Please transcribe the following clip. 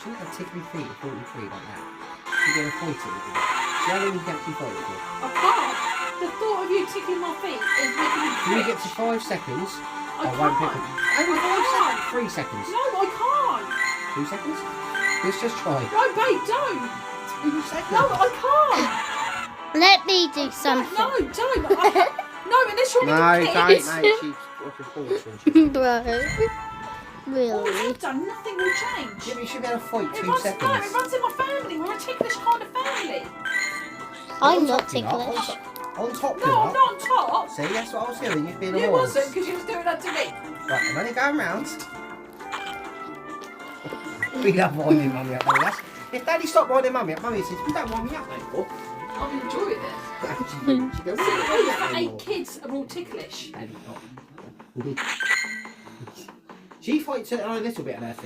shouldn't have tickly feet at 43 like that. You're going to fight it a little bit. See how long you can actually fight it for? I can't. The thought of you tickling my feet is making me When you twitch. get to 5 seconds, I won't pick can't. it. Only 5 seconds? 3 seconds. No, I can't. 2 seconds? Let's just try. No, babe, don't. 2 seconds. No, I can't. Let me do something. No, don't. I can't. No, unless you're No, a don't, kid. mate. She's off your force when she's... All Really? I've done, nothing will change. Yeah, but you should be able to fight It 2 runs, seconds. no, it runs in my family. We're a ticklish kind of family. I'm not On top you are. ticklish. On top you No, are. I'm not on top. See, that's what I was doing. You've been a You horse. wasn't, because you was doing that to me. Right, I'm only going round. We love winding Mummy up, though. If Daddy stopped winding Mummy up, Mummy says, "We don't wind me up no more." I'm enjoying it. She goes, See, "We don't those do that for 8 anymore." kids are all ticklish. Daddy not. She fights it a little bit on her feet.